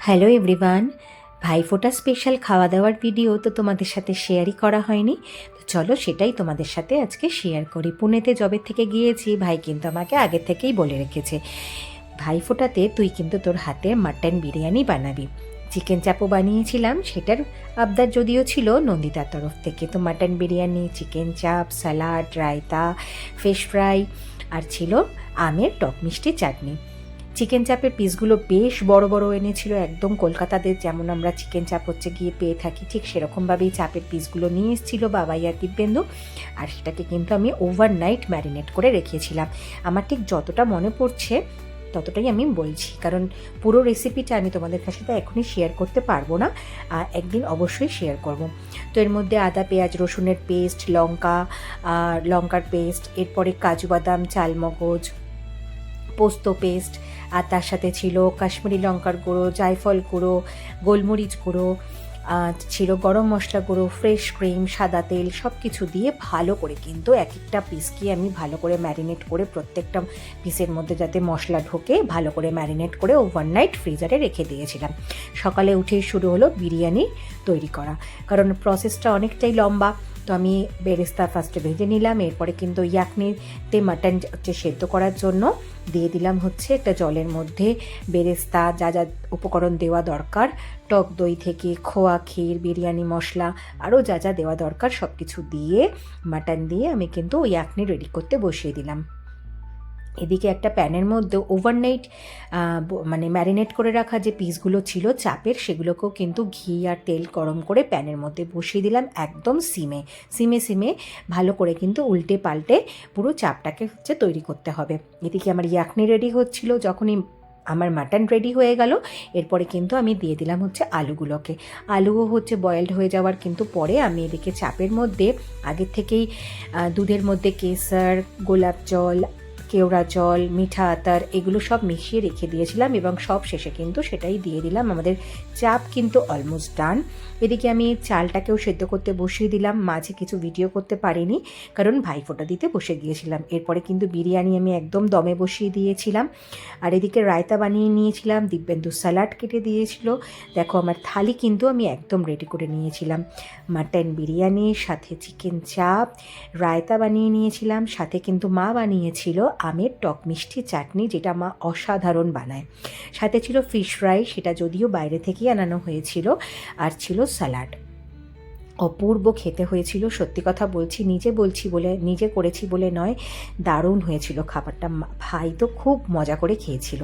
Hello everyone, Bhaiphonta special খাওয়া দাওয়ার video তো তোমাদের সাথে শেয়ারই করা হয়নি। তো চলো সেটাই তোমাদের সাথে আজকে শেয়ার করি। পুনেতে যবে থেকে গিয়েছি ভাই কিন্তু আমাকে আগে থেকেই বলে রেখেছে, ভাইফোঁটাতে তুই কিন্তু তোর হাতে মাটন বিরিয়ানি বানাবি। চিকেন চাপও বানিয়েছিলাম, সেটার আবদার যদিও ছিল নন্দিতার তরফ থেকে। তো মাটন বিরিয়ানি, চিকেন চাপ, স্যালাড, রায়তা, ফিশ ফ্রাই আর ছিল আমের টক মিষ্টি চাটনি। চিকেন চাপের পিসগুলো বেশ বড় বড় এনেছিল, একদম কলকাতাদের যেমন আমরা চিকেন চাপ হচ্ছে গিয়ে পেয়ে থাকি ঠিক সেরকমভাবেই চাপের পিসগুলো নিয়ে এসেছিলো বাবাই আর দিব্যেন্দু। আর সেটাকে কিন্তু আমি ওভারনাইট ম্যারিনেট করে রেখেছিলাম। আমার ঠিক যতটা মনে পড়ছে ততটাই আমি বলছি, কারণ পুরো রেসিপিটা আমি তোমাদের সাথে এখনই শেয়ার করতে পারবো না, একদিন অবশ্যই শেয়ার করব। তো এর মধ্যে আদা পেঁয়াজ রসুনের পেস্ট, লঙ্কার পেস্ট, এরপরে কাজু বাদাম, চালমগজ, পোস্ত পেস্ট, আর তার সাথে ছিল কাশ্মীরি লঙ্কার গুঁড়ো, জায়ফল গুঁড়ো, গোলমরিচ গুঁড়ো, ছিল গরম মশলা গুঁড়ো, ফ্রেশ ক্রিম, সাদা তেল, সব কিছু দিয়ে ভালো করে কিন্তু এক একটা পিসকে আমি ভালো করে ম্যারিনেট করে প্রত্যেকটা পিসের মধ্যে যাতে মশলা ঢোকে ভালো করে ম্যারিনেট করে ওভারনাইট ফ্রিজারে রেখে দিয়েছিলাম। সকালে উঠেই শুরু হলো বিরিয়ানি তৈরি করা, কারণ প্রসেসটা অনেকটাই লম্বা। তো আমি বেরেস্তা ফার্স্টে ভেজে নিলাম, এরপরে কিন্তু ইয়াকনিতে মাটন হচ্ছে সেদ্ধ করার জন্য দিয়ে দিলাম হচ্ছে একটা জলের মধ্যে বেরেস্তা, যা যা উপকরণ দেওয়া দরকার, টক দই থেকে খোয়া ক্ষীর, বিরিয়ানি মশলা, আরও যা যা দেওয়া দরকার সব কিছু দিয়ে মাটন দিয়ে আমি কিন্তু ইয়াকনি রেডি করতে বসিয়ে দিলাম। এদিকে একটা প্যানের মধ্যে ওভারনাইট মানে ম্যারিনেট করে রাখা যে পিসগুলো ছিল চাপের, সেগুলোকেও কিন্তু ঘি আর তেল গরম করে প্যানের মধ্যে বসিয়ে দিলাম একদম সিমে ভালো করে কিন্তু উল্টে পাল্টে পুরো চাপটাকে হচ্ছে তৈরি করতে হবে। এদিকে আমার ইয়াকনি রেডি হচ্ছিল, যখনই আমার মাটন রেডি হয়ে গেল এরপরে কিন্তু আমি দিয়ে দিলাম হচ্ছে আলুগুলোকে। আলুও হচ্ছে বয়েলড হয়ে যাওয়ার কিন্তু পরে আমি এদিকে চাপের মধ্যে আগের থেকেই দুধের মধ্যে কেশর, গোলাপ জল, কেওড়া জল, মিঠা আতর এগুলো সব মিশিয়ে রেখে দিয়েছিলাম এবং সব শেষে কিন্তু সেটাই দিয়ে দিলাম। আমাদের চাপ কিন্তু অলমোস্ট ডান। এদিকে আমি চালটাকেও সেদ্ধ করতে বসিয়ে দিলাম, মাঝে কিছু ভিডিও করতে পারিনি কারণ ভাইফোঁটা দিতে বসে গিয়েছিলাম। এরপরে কিন্তু বিরিয়ানি আমি একদম দমে বসিয়ে দিয়েছিলাম। আর এদিকে রায়তা বানিয়ে নিয়েছিলাম, দিব্যেন্দু স্যালাড কেটে দিয়েছিল। দেখো আমার থালি কিন্তু আমি একদম রেডি করে নিয়েছিলাম, মাটন বিরিয়ানির সাথে চিকেন চাপ, রায়তা বানিয়ে নিয়েছিলাম, সাথে কিন্তু মা বানিয়েছিল আমের টক মিষ্টি চাটনি, যেটা মা অসাধারণ বানায়। সাথে ছিল ফিশ ফ্রাই, সেটা যদিও বাইরে থেকেই আনানো হয়েছিল, আর ছিল স্যালাড। অপূর্ব খেতে হয়েছিল, সত্যি কথা বলছি, নিজে করেছি বলে নয়, দারুণ হয়েছিল খাবারটা। ভাই তো খুব মজা করে খেয়েছিল।